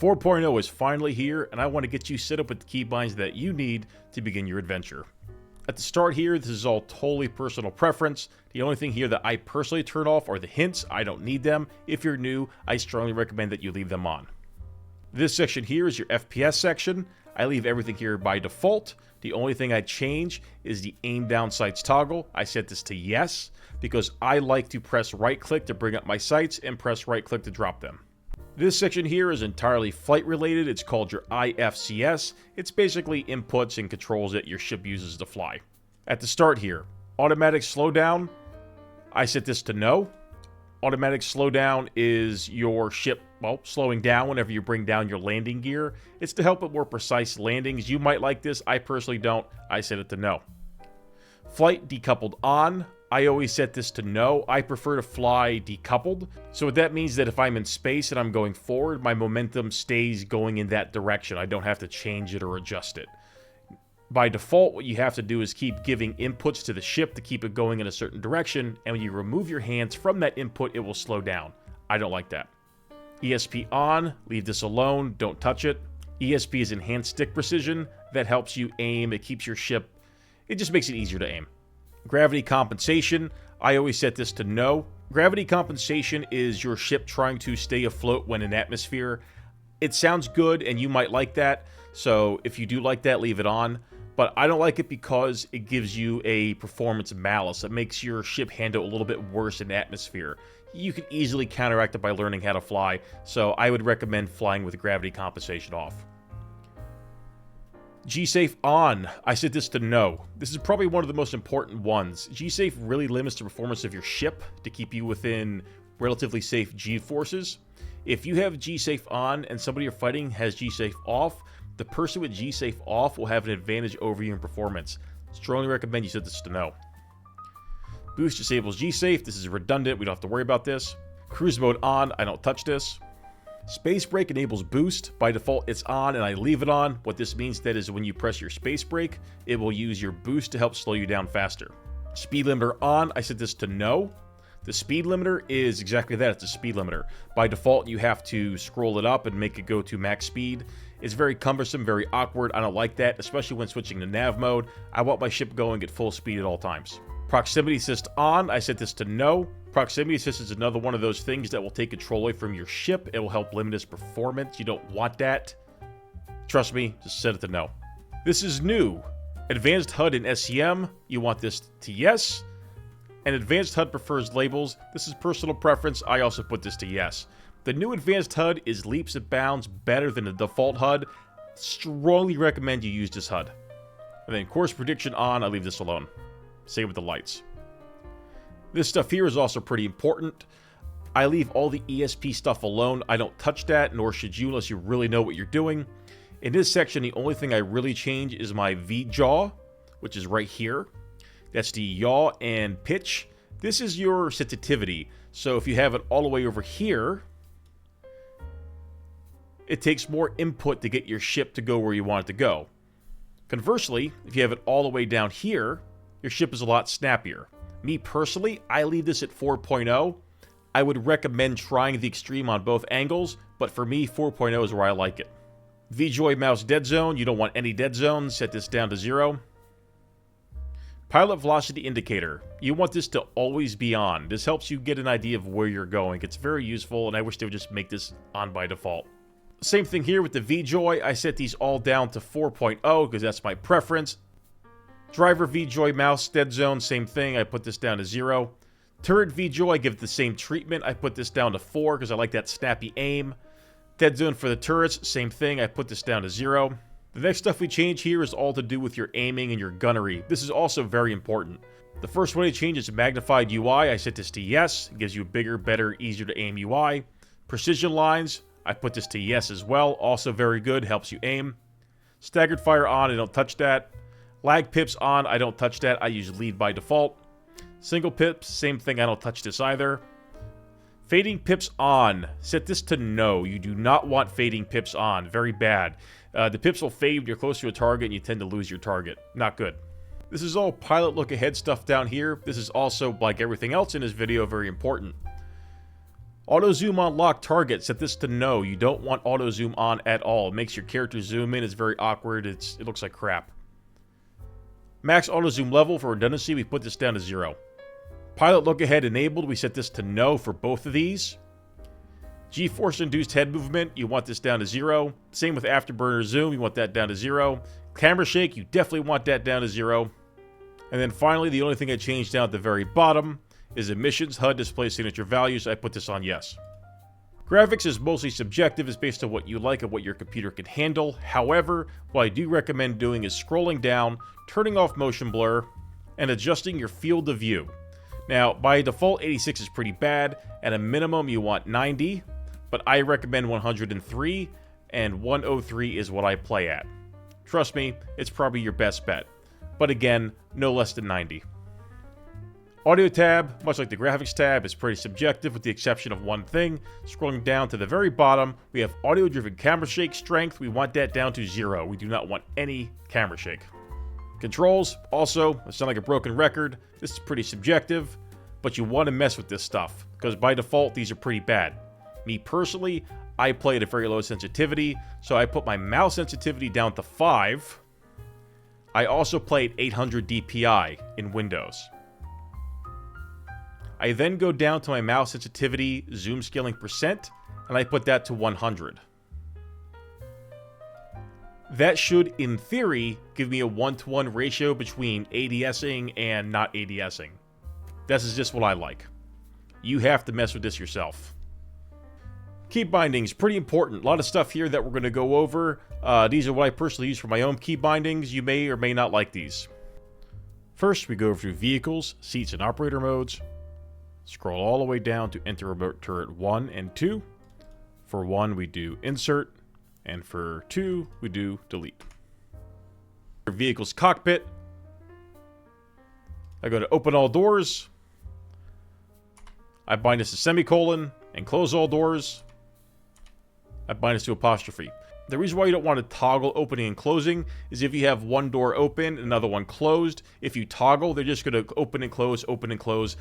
4.0 is finally here, and I want to get you set up with the keybinds that you need to begin your adventure. At the start here, this is all totally personal preference. The only thing here that I personally turn off are the hints. I don't need them. If you're new, I strongly recommend that you leave them on. This section here is your FPS section. I leave everything here by default. The only thing I change is the aim down sights toggle. I set this to yes because I like to press right click to bring up my sights and press right click to drop them. This section here is entirely flight related. It's called your IFCS. It's basically inputs and controls that your ship uses to fly. At the start here, automatic slowdown, I set this to no. Automatic slowdown is your ship, well, slowing down whenever you bring down your landing gear. It's to help with more precise landings. You might like this. I personally don't. I set it to no. Flight decoupled on. I always set this to no. I prefer to fly decoupled. So what that means that if I'm in space and I'm going forward, my momentum stays going in that direction. I don't have to change it or adjust it. By default, what you have to do is keep giving inputs to the ship to keep it going in a certain direction, and when you remove your hands from that input, it will slow down. I don't like that. ESP on, leave this alone, don't touch it. ESP is enhanced stick precision. That helps you aim, it keeps your ship, it just makes it easier to aim. Gravity compensation, I always set this to no. Gravity compensation is your ship trying to stay afloat when in atmosphere. It sounds good and you might like that, so if you do like that, leave it on. But I don't like it because it gives you a performance malus. It makes your ship handle a little bit worse in atmosphere. You can easily counteract it by learning how to fly, so I would recommend flying with gravity compensation off. G-Safe on. I set this to no. This is probably one of the most important ones. G-Safe really limits the performance of your ship to keep you within relatively safe G-forces. If you have G-Safe on and somebody you're fighting has G-Safe off, the person with G-Safe off will have an advantage over you in performance. Strongly recommend you set this to no. Boost disables G-Safe. This is redundant. We don't have to worry about this. Cruise mode on. I don't touch this. Space brake enables boost. By default, it's on and I leave it on. What this means that is when you press your space brake, it will use your boost to help slow you down faster. Speed limiter on. I set this to no. The speed limiter is exactly that. It's a speed limiter. By default, you have to scroll it up and make it go to max speed. It's very cumbersome, very awkward. I don't like that, especially when switching to nav mode. I want my ship going at full speed at all times. Proximity assist on. I set this to no. Proximity assist is another one of those things that will take control away from your ship. It will help limit its performance. You don't want that. Trust me, just set it to no. This is new. Advanced HUD and SCM. You want this to yes. And Advanced HUD prefers labels. This is personal preference. I also put this to yes. The new Advanced HUD is leaps and bounds better than the default HUD. Strongly recommend you use this HUD. And then course prediction on. I leave this alone. Same with the lights. This stuff here is also pretty important. I leave all the ESP stuff alone. I don't touch that, nor should you unless you really know what you're doing. In this section, the only thing I really change is my VJoy, which is right here. That's the yaw and pitch. This is your sensitivity. So if you have it all the way over here, it takes more input to get your ship to go where you want it to go. Conversely, if you have it all the way down here, your ship is a lot snappier. Me personally, I leave this at 4.0. I would recommend trying the extreme on both angles, but for me, 4.0 is where I like it. VJoy mouse dead zone. You don't want any dead zones. Set this down to 0. Pilot velocity indicator. You want this to always be on. This helps you get an idea of where you're going. It's very useful, and I wish they would just make this on by default. Same thing here with the VJoy. I set these all down to 4.0 because that's my preference. Driver VJoy mouse dead zone, same thing. I put this down to 0. Turret VJoy, I give it the same treatment. I put this down to 4 because I like that snappy aim. Dead zone for the turrets, same thing. I put this down to 0. The next stuff we change here is all to do with your aiming and your gunnery. This is also very important. The first one to change is magnified UI. I set this to yes. It gives you a bigger, better, easier to aim UI. Precision lines, I put this to yes as well. Also very good, helps you aim. Staggered fire on, I don't touch that. Lag pips on, I don't touch that. I use lead by default. Single pips, same thing, I don't touch this either. Fading pips on. Set this to no. You do not want fading pips on. Very bad. The pips will fade when you're close to a target and you tend to lose your target. Not good. This is all pilot look ahead stuff down here. This is also, like everything else in this video, very important. Auto zoom on locked target, set this to no. You don't want auto zoom on at all. It makes your character zoom in. It's very awkward. It looks like crap. Max auto zoom level, for redundancy, we put this down to 0. Pilot look ahead enabled, we set this to no for both of these. G-force induced head movement, you want this down to 0. Same with afterburner zoom, you want that down to 0. Camera shake, you definitely want that down to 0. And then finally, the only thing I changed down at the very bottom is emissions, HUD display signature values. I put this on yes. Graphics is mostly subjective, it's based on what you like and what your computer can handle. However, what I do recommend doing is scrolling down, turning off motion blur, and adjusting your field of view. Now, by default, 86 is pretty bad. At a minimum, you want 90, but I recommend 103, and 103 is what I play at. Trust me, it's probably your best bet. But again, no less than 90. Audio tab, much like the graphics tab, is pretty subjective with the exception of one thing. Scrolling down to the very bottom, we have audio-driven camera shake strength. We want that down to 0. We do not want any camera shake. Controls, also, I sound like a broken record. This is pretty subjective, but you want to mess with this stuff, because by default, these are pretty bad. Me personally, I play at a very low sensitivity, so I put my mouse sensitivity down to 5. I also play at 800 DPI in Windows. I then go down to my mouse sensitivity zoom scaling percent, and I put that to 100. That should, in theory, give me a 1-to-1 ratio between ADSing and not ADSing. This is just what I like. You have to mess with this yourself. Keybindings, pretty important. A lot of stuff here that we're going to go over. These are what I personally use for my own keybindings. You may or may not like these. First, we go through vehicles, seats, and operator modes. Scroll all the way down to enter remote turret 1 and 2. For 1, we do insert, and for 2, we do delete. For vehicle's cockpit, I go to open all doors. I bind this to semicolon and close all doors. I bind this to apostrophe. The reason why you don't want to toggle opening and closing is if you have one door open and another one closed. If you toggle, they're just going to open and close, open and close.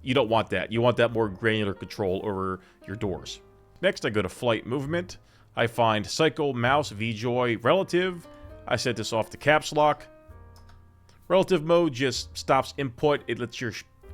You don't want that. You want that more granular control over your doors. Next, I go to flight movement. I find cycle, mouse, VJoy, relative. I set this off to caps lock. Relative mode just stops input. It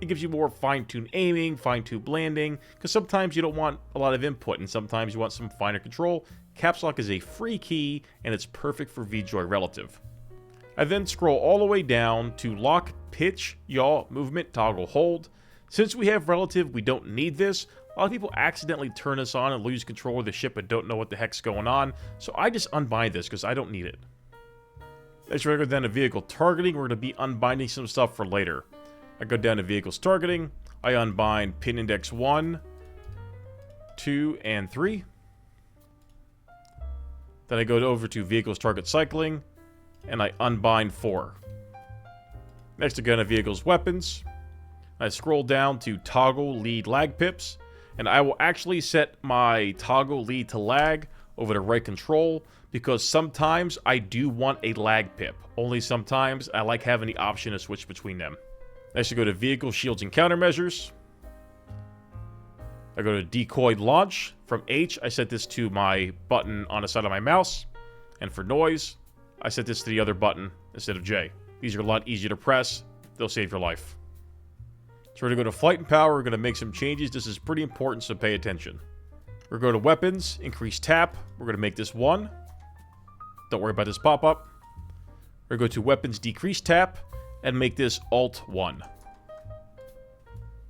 gives you more fine-tuned aiming, fine-tuned landing, because sometimes you don't want a lot of input, and sometimes you want some finer control. Caps lock is a free key, and it's perfect for VJoy relative. I then scroll all the way down to lock, pitch, yaw, movement, toggle, hold. Since we have relative, we don't need this. A lot of people accidentally turn this on and lose control of the ship and don't know what the heck's going on, so I just unbind this because I don't need it. Next, we're going to go down to vehicle targeting. We're going to be unbinding some stuff for later. I go down to vehicles targeting. I unbind pin index 1, 2, and 3. Then I go over to vehicles target cycling, and I unbind 4. Next, I go to vehicles weapons. I scroll down to toggle lead lag pips, and I will actually set my toggle lead to lag over to right control, because sometimes I do want a lag pip. Only sometimes. I like having the option to switch between them. Next, I go to vehicle shields and countermeasures. I go to decoy launch. From H, I set this to my button on the side of my mouse. And for noise, I set this to the other button instead of J. These are a lot easier to press. They'll save your life. So we're going to go to flight and power. We're going to make some changes. This is pretty important, so pay attention. We're going to go to weapons, increase tap. We're going to make this 1. Don't worry about this pop-up. We're going to go to weapons, decrease tap, and make this alt 1.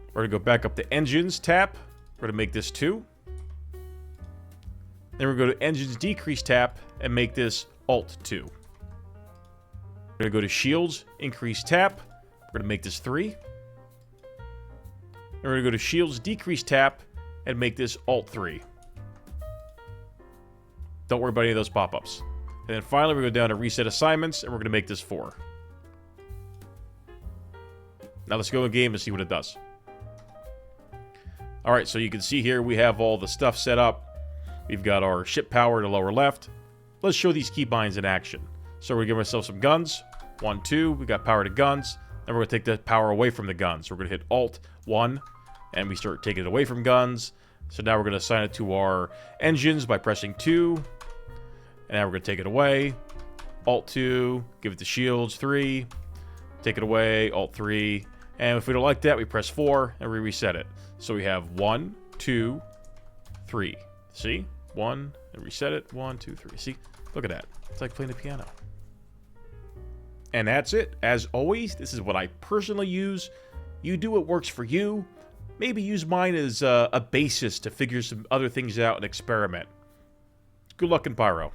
We're going to go back up to engines tap. We're going to make this 2. Then we're going to go to engines, decrease tap, and make this alt 2. We're going to go to shields, increase tap. We're going to make this 3. And we're going to go to shields, decrease tap, and make this alt 3. Don't worry about any of those pop-ups. And then finally, we go down to reset assignments, and we're going to make this 4. Now let's go in game and see what it does. Alright, so you can see here we have all the stuff set up. We've got our ship power to lower left. Let's show these keybinds in action. So we're going to give ourselves some guns. 1, 2, we got power to guns. Then we're going to take that power away from the guns. So we're going to hit Alt 1, and we start taking it away from guns. So now we're going to assign it to our engines by pressing 2. And now we're going to take it away. Alt 2, give it to shields, 3. Take it away, Alt 3. And if we don't like that, we press 4 and we reset it. So we have 1, 2, 3. See? 1, and reset it. 1, 2, 3. See? Look at that. It's like playing the piano. And that's it. As always, this is what I personally use. You do what works for you. Maybe use mine as a basis to figure some other things out and experiment. Good luck in Pyro.